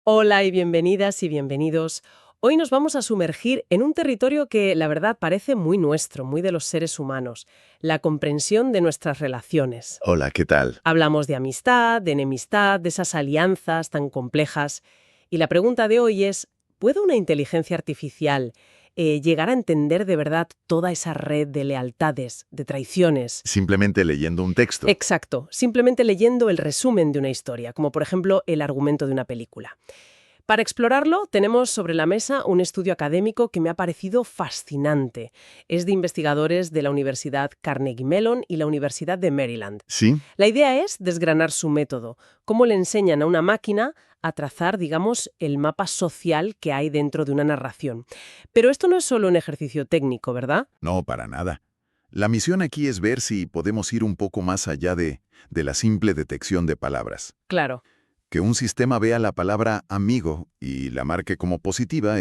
Hola y bienvenidas y bienvenidos. Hoy nos vamos a sumergir en un territorio que, la verdad, parece muy nuestro, muy de los seres humanos, la comprensión de nuestras relaciones. Hola, ¿qué tal? Hablamos de amistad, de enemistad, de esas alianzas tan complejas. Y la pregunta de hoy es, ¿puede una inteligencia artificial llegar a entender de verdad toda esa red de lealtades, de traiciones? Simplemente leyendo un texto. Exacto, simplemente leyendo el resumen de una historia, como por ejemplo el argumento de una película. Para explorarlo, tenemos sobre la mesa un estudio académico que me ha parecido fascinante. Es de investigadores de la Universidad Carnegie Mellon y la Universidad de Maryland. ¿Sí? La idea es desgranar su método, cómo le enseñan a una máquina a trazar, digamos, el mapa social que hay dentro de una narración. Pero esto no es solo un ejercicio técnico, ¿verdad? No, para nada. La misión aquí es ver si podemos ir un poco más allá de la simple detección de palabras. Claro, Que un sistema vea la palabra amigo y la marque como positiva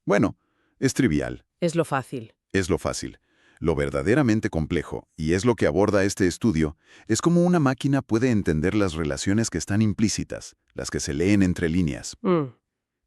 bueno, es trivial, es lo fácil. es lo fácil. Lo verdaderamente complejo, y es lo que aborda este estudio, es cómo una máquina puede entender las relaciones que están implícitas, las que se leen entre líneas. Mm.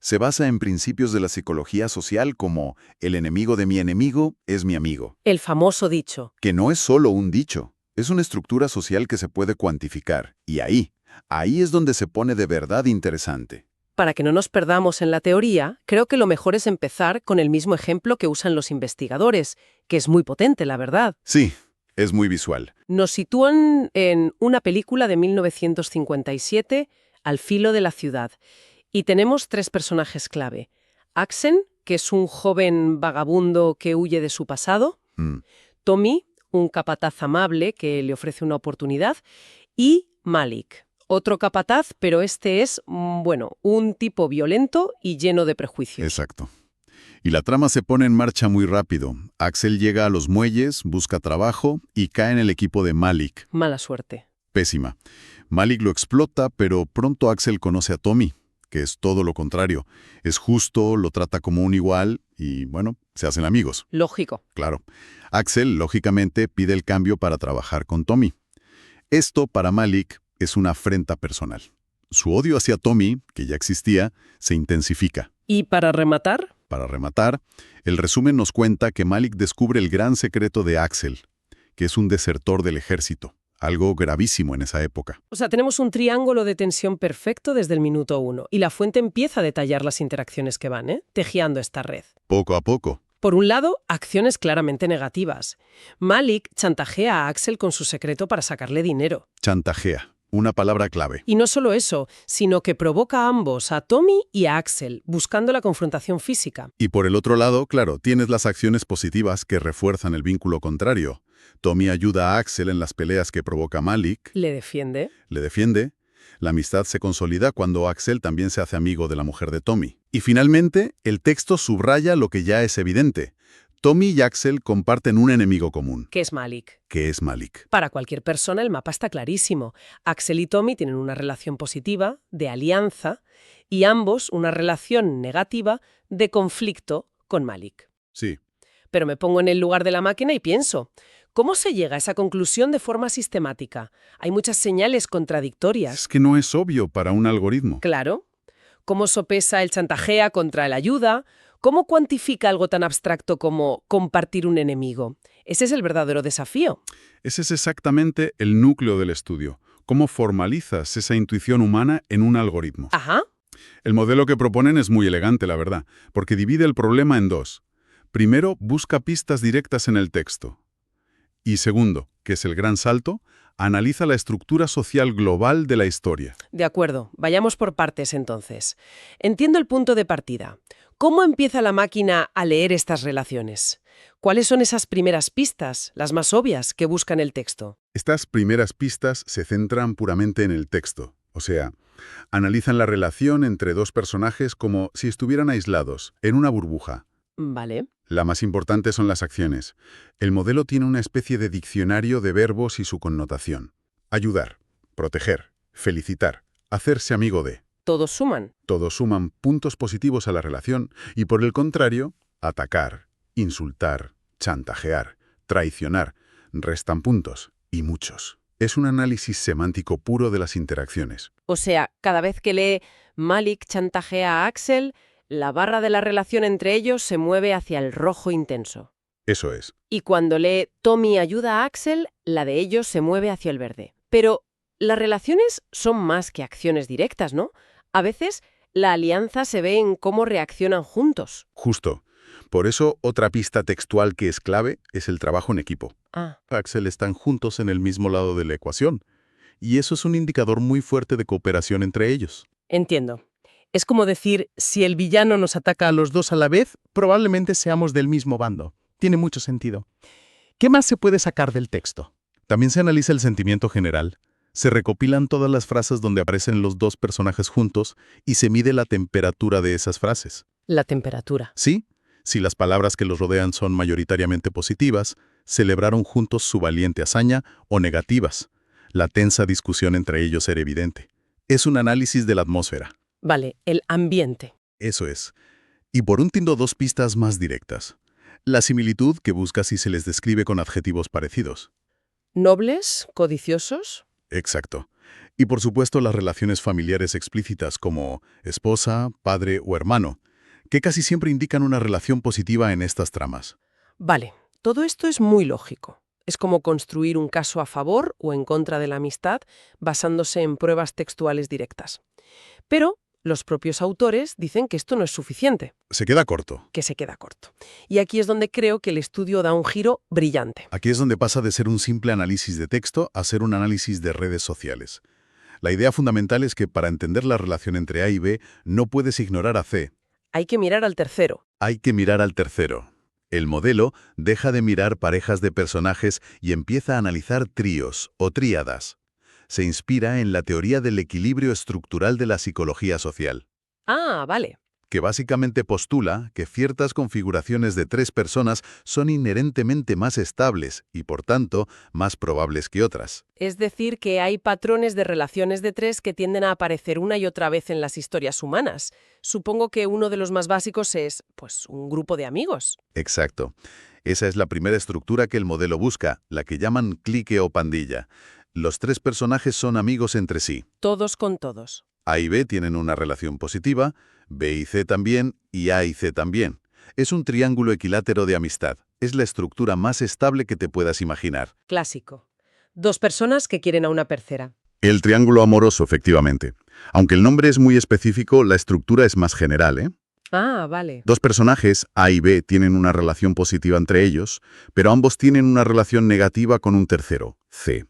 Se basa en principios de la psicología social como el enemigo de mi enemigo es mi amigo, El famoso dicho. que no es solo un dicho, es una estructura social que se puede cuantificar, y ahí es donde se pone de verdad interesante. Para que no nos perdamos en la teoría, creo que lo mejor es empezar con el mismo ejemplo que usan los investigadores, que es muy potente, la verdad. Sí, es muy visual. Nos sitúan en una película de 1957, Al filo de la ciudad, y tenemos tres personajes clave. Axen, que es un joven vagabundo que huye de su pasado, Mm, Tommy, un capataz amable que le ofrece una oportunidad, y Malik, otro capataz, pero este es, bueno, un tipo violento y lleno de prejuicios. exacto. Y la trama se pone en marcha muy rápido. Axel llega a los muelles, busca trabajo y cae en el equipo de Malik. Mala suerte. Pésima. Malik lo explota, pero pronto Axel conoce a Tommy, que es todo lo contrario. Es justo, lo trata como un igual y, bueno, se hacen amigos. Lógico. Claro. Axel, lógicamente, pide el cambio para trabajar con Tommy. Esto, para Malik, es una afrenta personal. Su odio hacia Tommy, que ya existía, se intensifica. Y para rematar, Para rematar, el resumen nos cuenta que Malik descubre el gran secreto de Axel, que es un desertor del ejército, algo gravísimo en esa época. o sea, tenemos un triángulo de tensión perfecto desde el minuto 1 y la fuente empieza a detallar las interacciones que van, tejiendo esta red. Poco a poco. Por un lado, acciones claramente negativas. Malik chantajea a Axel con su secreto para sacarle dinero. Chantajea, una palabra clave. Y no solo eso, sino que provoca a ambos, a Tommy y a Axel, buscando la confrontación física. Y por el otro lado, claro, tienes las acciones positivas que refuerzan el vínculo contrario. Tommy ayuda a Axel en las peleas que provoca Malik, Le defiende. le defiende. La amistad se consolida cuando Axel también se hace amigo de la mujer de Tommy. Y finalmente, el texto subraya lo que ya es evidente. Tommy y Axel comparten un enemigo común, ¿Qué es Malik? que es Malik. Para cualquier persona el mapa está clarísimo. Axel y Tommy tienen una relación positiva, de alianza, y ambos una relación negativa, de conflicto con Malik. Sí, Pero me pongo en el lugar de la máquina y pienso, ¿cómo se llega a esa conclusión de forma sistemática? Hay muchas señales contradictorias. es que no es obvio para un algoritmo. Claro. ¿Cómo sopesa el chantajea contra el ayuda? ¿Cómo cuantifica algo tan abstracto como compartir un enemigo? Ese es el verdadero desafío. Ese es exactamente el núcleo del estudio. ¿Cómo formalizas esa intuición humana en un algoritmo? Ajá. El modelo que proponen es muy elegante, la verdad, porque divide el problema en dos. Primero, busca pistas directas en el texto. Y segundo, que es el gran salto, analiza la estructura social global de la historia. De acuerdo. Vayamos por partes entonces. Entiendo el punto de partida. ¿Cómo empieza la máquina a leer estas relaciones? ¿Cuáles son esas primeras pistas, las más obvias, que busca en el texto? Estas primeras pistas se centran puramente en el texto, o sea, analizan la relación entre dos personajes como si estuvieran aislados, en una burbuja. Vale. La más importante son las acciones. El modelo tiene una especie de diccionario de verbos y su connotación. Ayudar, proteger, felicitar, hacerse amigo de. Todos suman. Todos suman puntos positivos a la relación y, por el contrario, atacar, insultar, chantajear, traicionar, restan puntos y muchos. Es un análisis semántico puro de las interacciones. O sea, cada vez que lee Malik chantajea a Axel, la barra de la relación entre ellos se mueve hacia el rojo intenso. Eso es. Y cuando lee Tommy ayuda a Axel, la de ellos se mueve hacia el verde. Pero las relaciones son más que acciones directas, ¿no? A veces la alianza se ve en cómo reaccionan juntos. Justo. Por eso, otra pista textual que es clave es el trabajo en equipo. Ah, Axel están juntos en el mismo lado de la ecuación. Y eso es un indicador muy fuerte de cooperación entre ellos. entiendo. Es como decir, si el villano nos ataca a los dos a la vez, probablemente seamos del mismo bando. Tiene mucho sentido. ¿Qué más se puede sacar del texto? También se analiza el sentimiento general. Se recopilan todas las frases donde aparecen los dos personajes juntos y se mide la temperatura de esas frases. La temperatura. ¿Sí? Si las palabras que los rodean son mayoritariamente positivas, celebraron juntos su valiente hazaña, o negativas. La tensa discusión entre ellos era evidente. Es un análisis de la atmósfera. Vale, el ambiente. Eso es. Y por último, dos pistas más directas. La similitud que busca si se les describe con adjetivos parecidos. ¿Nobles? ¿Codiciosos? Exacto. Y por supuesto las relaciones familiares explícitas como esposa, padre o hermano, que casi siempre indican una relación positiva en estas tramas. Vale, todo esto es muy lógico. Es como construir un caso a favor o en contra de la amistad basándose en pruebas textuales directas. Pero los propios autores dicen que esto no es suficiente, Se queda corto. que se queda corto. Y aquí es donde creo que el estudio da un giro brillante. Aquí es donde pasa de ser un simple análisis de texto a ser un análisis de redes sociales. La idea fundamental es que para entender la relación entre A y B no puedes ignorar a C. Hay que mirar al tercero. Hay que mirar al tercero. El modelo deja de mirar parejas de personajes y empieza a analizar tríos o tríadas. Se inspira en la teoría del equilibrio estructural de la psicología social, Ah, vale. que básicamente postula que ciertas configuraciones de tres personas son inherentemente más estables y, por tanto, más probables que otras. Es decir, que hay patrones de relaciones de tres que tienden a aparecer una y otra vez en las historias humanas. Supongo que uno de los más básicos es, pues, un grupo de amigos. Exacto. Esa es la primera estructura que el modelo busca, la que llaman clique o pandilla. Los tres personajes son amigos entre sí. Todos con todos. A y B tienen una relación positiva, B y C también, y A y C también. Es un triángulo equilátero de amistad. Es la estructura más estable que te puedas imaginar. Clásico. Dos personas que quieren a una tercera. El triángulo amoroso, efectivamente. Aunque el nombre es muy específico, la estructura es más general, ¿eh? Ah, vale. Dos personajes, A y B, tienen una relación positiva entre ellos, pero ambos tienen una relación negativa con un tercero, C.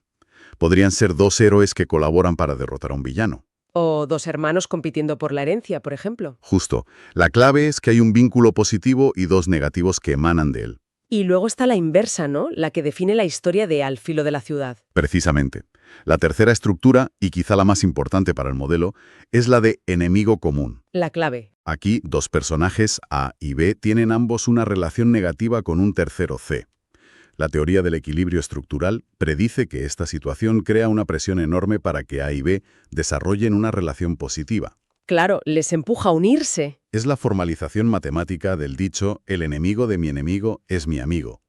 Podrían ser dos héroes que colaboran para derrotar a un villano. O dos hermanos compitiendo por la herencia, por ejemplo. Justo. La clave es que hay un vínculo positivo y dos negativos que emanan de él. Y luego está la inversa, ¿no? La que define la historia de Al filo de la ciudad. Precisamente. La tercera estructura, y quizá la más importante para el modelo, es la de enemigo común. La clave. Aquí, dos personajes, A y B, tienen ambos una relación negativa con un tercero, C. La teoría del equilibrio estructural predice que esta situación crea una presión enorme para que A y B desarrollen una relación positiva. Claro, les empuja a unirse. Es la formalización matemática del dicho «el enemigo de mi enemigo es mi amigo».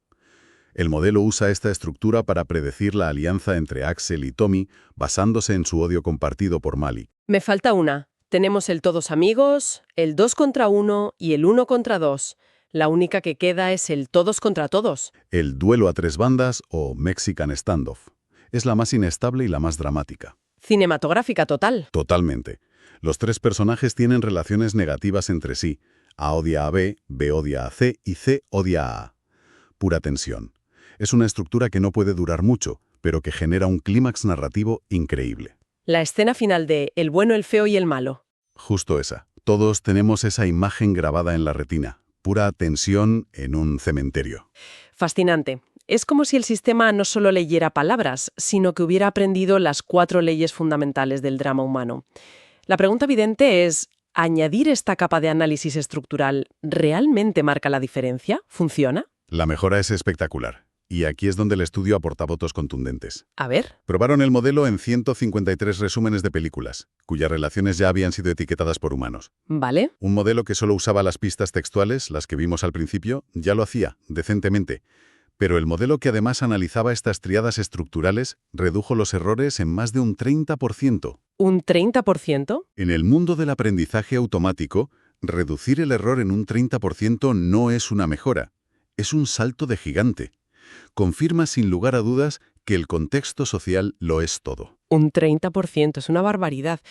El modelo usa esta estructura para predecir la alianza entre Axel y Tommy basándose en su odio compartido por Malik. Me falta una. Tenemos el todos amigos, el 2 contra 1 y el 1 contra 2. La única que queda es el todos contra todos. El duelo a tres bandas o Mexican Standoff. Es la más inestable y la más dramática. Cinematográfica total. Totalmente. Los tres personajes tienen relaciones negativas entre sí. A odia a B, B odia a C y C odia a A. Pura tensión. Es una estructura que no puede durar mucho, pero que genera un clímax narrativo increíble. La escena final de El bueno, el feo y el malo. Justo esa. Todos tenemos esa imagen grabada en la retina. Pura tensión en un cementerio. Fascinante. Es como si el sistema no solo leyera palabras, sino que hubiera aprendido las 4 leyes fundamentales del drama humano. La pregunta evidente es, ¿añadir esta capa de análisis estructural realmente marca la diferencia? ¿Funciona? La mejora es espectacular. Y aquí es donde el estudio aporta votos contundentes. A ver. Probaron el modelo en 153 resúmenes de películas, cuyas relaciones ya habían sido etiquetadas por humanos. Vale. Un modelo que solo usaba las pistas textuales, las que vimos al principio, ya lo hacía, decentemente. Pero el modelo que además analizaba estas tríadas estructurales redujo los errores en más de un 30%. ¿Un 30%? En el mundo del aprendizaje automático, reducir el error en un 30% no es una mejora, es un salto de gigante. Confirma sin lugar a dudas que el contexto social lo es todo. Un 30% es una barbaridad.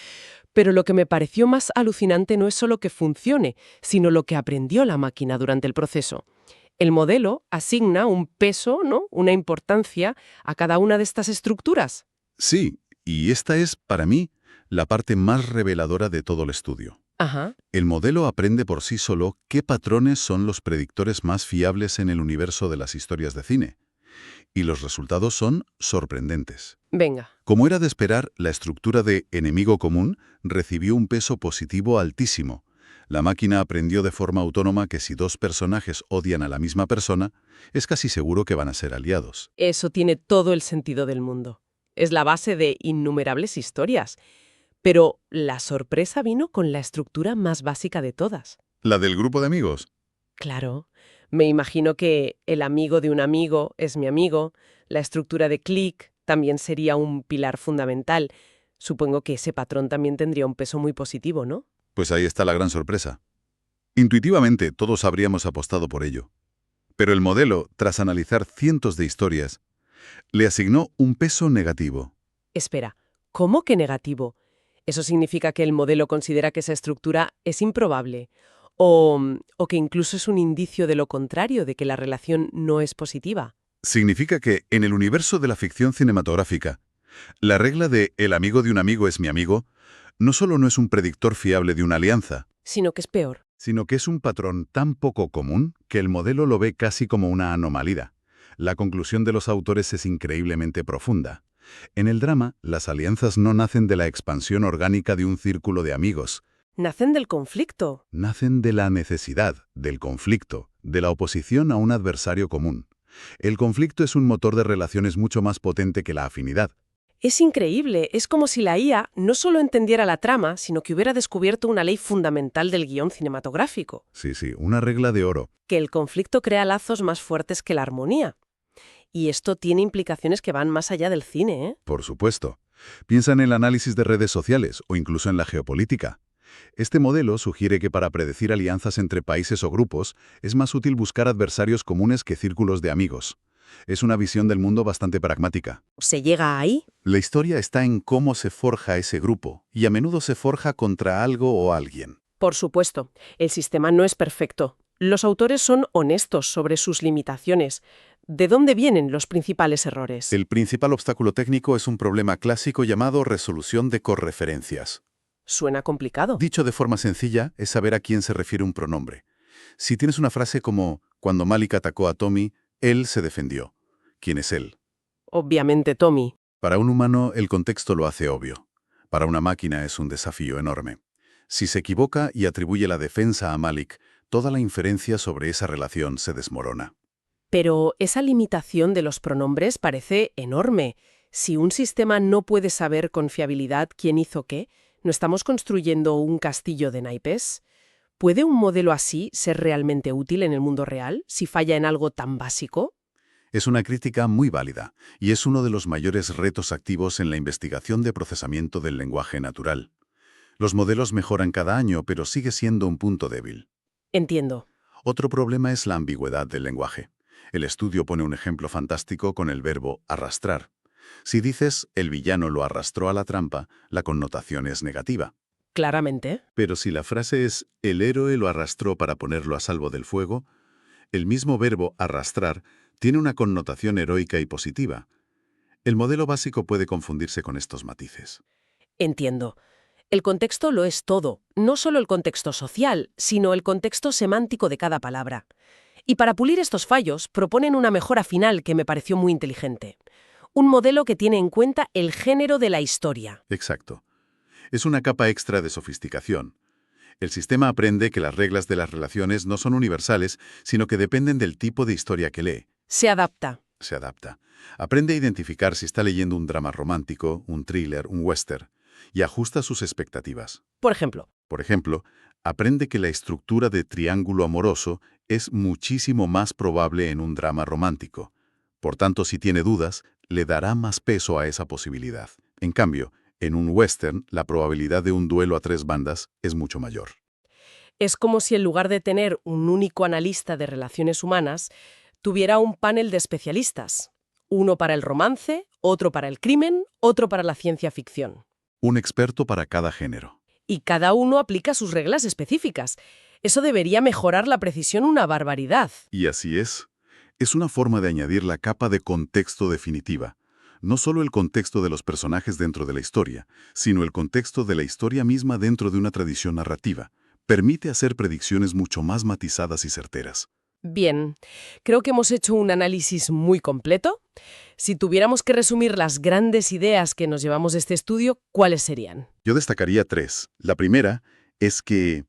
Pero lo que me pareció más alucinante no es solo que funcione, sino lo que aprendió la máquina durante el proceso. El modelo asigna un peso, ¿no?, una importancia a cada una de estas estructuras. Sí, y esta es, para mí, la parte más reveladora de todo el estudio. Ajá. El modelo aprende por sí solo qué patrones son los predictores más fiables en el universo de las historias de cine. Y los resultados son sorprendentes. Venga. Como era de esperar, la estructura de enemigo común recibió un peso positivo altísimo. La máquina aprendió de forma autónoma que si dos personajes odian a la misma persona, es casi seguro que van a ser aliados. Eso tiene todo el sentido del mundo. Es la base de innumerables historias. Pero la sorpresa vino con la estructura más básica de todas. ¿La del grupo de amigos? Claro, me imagino que el amigo de un amigo es mi amigo, la estructura de click también sería un pilar fundamental. Supongo que ese patrón también tendría un peso muy positivo, ¿no? Pues ahí está la gran sorpresa. Intuitivamente todos habríamos apostado por ello. Pero el modelo, tras analizar cientos de historias, le asignó un peso negativo. Espera, ¿cómo que negativo? ¿Eso significa que el modelo considera que esa estructura es improbable? ¿O que incluso es un indicio de lo contrario, de que la relación no es positiva? Significa que, en el universo de la ficción cinematográfica, la regla de el amigo de un amigo es mi amigo no solo no es un predictor fiable de una alianza, Sino que es peor. sino que es un patrón tan poco común que el modelo lo ve casi como una anomalía. La conclusión de los autores es increíblemente profunda. En el drama, las alianzas no nacen de la expansión orgánica de un círculo de amigos, Nacen del conflicto. nacen de la necesidad, del conflicto, de la oposición a un adversario común. El conflicto es un motor de relaciones mucho más potente que la afinidad. Es increíble, es como si la IA no solo entendiera la trama, sino que hubiera descubierto una ley fundamental del guión cinematográfico, Sí, una regla de oro. que el conflicto crea lazos más fuertes que la armonía. Y esto tiene implicaciones que van más allá del cine, ¿eh? Por supuesto. Piensa en el análisis de redes sociales o incluso en la geopolítica. Este modelo sugiere que para predecir alianzas entre países o grupos es más útil buscar adversarios comunes que círculos de amigos. Es una visión del mundo bastante pragmática. ¿Se llega ahí? La historia está en cómo se forja ese grupo, y a menudo se forja contra algo o alguien. Por supuesto, el sistema no es perfecto. Los autores son honestos sobre sus limitaciones. ¿De dónde vienen los principales errores? El principal obstáculo técnico es un problema clásico llamado resolución de correferencias. Suena complicado. Dicho de forma sencilla, es saber a quién se refiere un pronombre. Si tienes una frase como, cuando Malik atacó a Tommy, él se defendió. ¿Quién es él? Obviamente, Tommy. Para un humano, el contexto lo hace obvio. Para una máquina es un desafío enorme. Si se equivoca y atribuye la defensa a Malik, toda la inferencia sobre esa relación se desmorona. Pero esa limitación de los pronombres parece enorme. Si un sistema no puede saber con fiabilidad quién hizo qué, ¿no estamos construyendo un castillo de naipes? ¿Puede un modelo así ser realmente útil en el mundo real si falla en algo tan básico? Es una crítica muy válida, y es uno de los mayores retos activos en la investigación de procesamiento del lenguaje natural. Los modelos mejoran cada año, pero sigue siendo un punto débil. Entiendo. Otro problema es la ambigüedad del lenguaje. El estudio pone un ejemplo fantástico con el verbo arrastrar. Si dices el villano lo arrastró a la trampa, la connotación es negativa. Claramente. Pero si la frase es el héroe lo arrastró para ponerlo a salvo del fuego, el mismo verbo arrastrar tiene una connotación heroica y positiva. El modelo básico puede confundirse con estos matices. Entiendo. El contexto lo es todo, no solo el contexto social, sino el contexto semántico de cada palabra. Y para pulir estos fallos, proponen una mejora final que me pareció muy inteligente. Un modelo que tiene en cuenta el género de la historia. Exacto. Es una capa extra de sofisticación. El sistema aprende que las reglas de las relaciones no son universales, sino que dependen del tipo de historia que lee. Se adapta. Se adapta. Aprende a identificar si está leyendo un drama romántico, un thriller, un western, y ajusta sus expectativas. Por ejemplo, Por ejemplo, aprende que la estructura de triángulo amoroso es muchísimo más probable en un drama romántico, Por tanto, si tiene dudas, le dará más peso a esa posibilidad. En cambio, en un western, la probabilidad de un duelo a 3 bandas es mucho mayor. Es como si en lugar de tener un único analista de relaciones humanas, tuviera un panel de especialistas. Uno para el romance, otro para el crimen, otro para la ciencia ficción. Un experto para cada género. Y cada uno aplica sus reglas específicas. Eso debería mejorar la precisión una barbaridad. Y así es. Es una forma de añadir la capa de contexto definitiva. No solo el contexto de los personajes dentro de la historia, sino el contexto de la historia misma dentro de una tradición narrativa. Permite hacer predicciones mucho más matizadas y certeras. Bien, creo que hemos hecho un análisis muy completo. Si tuviéramos que resumir las grandes ideas que nos llevamos de este estudio, ¿cuáles serían? Yo destacaría 3. La primera es que,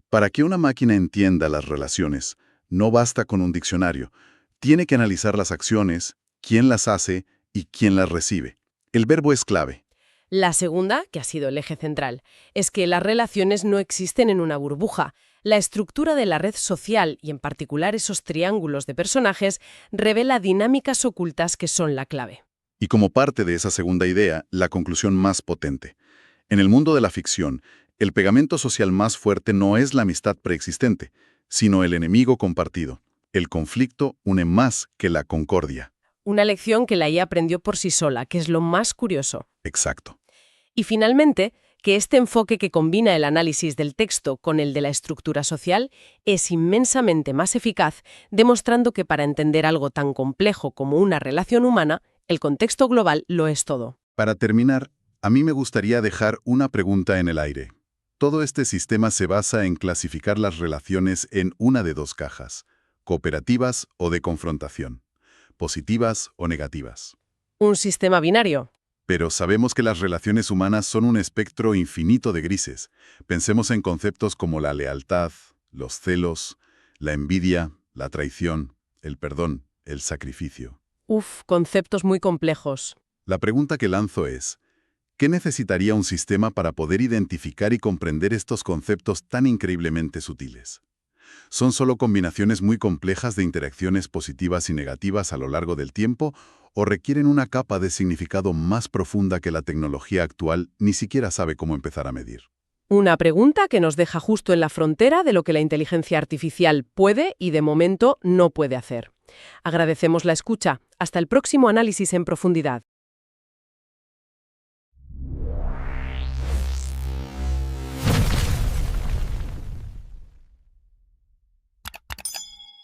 para que una máquina entienda las relaciones, no basta con un diccionario. Tiene que analizar las acciones, quién las hace y quién las recibe. El verbo es clave. La segunda, que ha sido el eje central, es que las relaciones no existen en una burbuja. La estructura de la red social, y en particular esos triángulos de personajes, revela dinámicas ocultas que son la clave. Y como parte de esa segunda idea, la conclusión más potente. En el mundo de la ficción, el pegamento social más fuerte no es la amistad preexistente, sino el enemigo compartido. El conflicto une más que la concordia. Una lección que la IA aprendió por sí sola, que es lo más curioso. Exacto. Y finalmente, que este enfoque que combina el análisis del texto con el de la estructura social es inmensamente más eficaz, demostrando que para entender algo tan complejo como una relación humana, el contexto global lo es todo. Para terminar, a mí me gustaría dejar una pregunta en el aire. Todo este sistema se basa en clasificar las relaciones en una de 2 cajas, cooperativas o de confrontación, positivas o negativas. Un sistema binario. Pero sabemos que las relaciones humanas son un espectro infinito de grises. Pensemos en conceptos como la lealtad, los celos, la envidia, la traición, el perdón, el sacrificio. Conceptos muy complejos. La pregunta que lanzo es, ¿qué necesitaría un sistema para poder identificar y comprender estos conceptos tan increíblemente sutiles? ¿Son solo combinaciones muy complejas de interacciones positivas y negativas a lo largo del tiempo o requieren una capa de significado más profunda que la tecnología actual ni siquiera sabe cómo empezar a medir? Una pregunta que nos deja justo en la frontera de lo que la inteligencia artificial puede y de momento no puede hacer. Agradecemos la escucha. Hasta el próximo análisis en profundidad.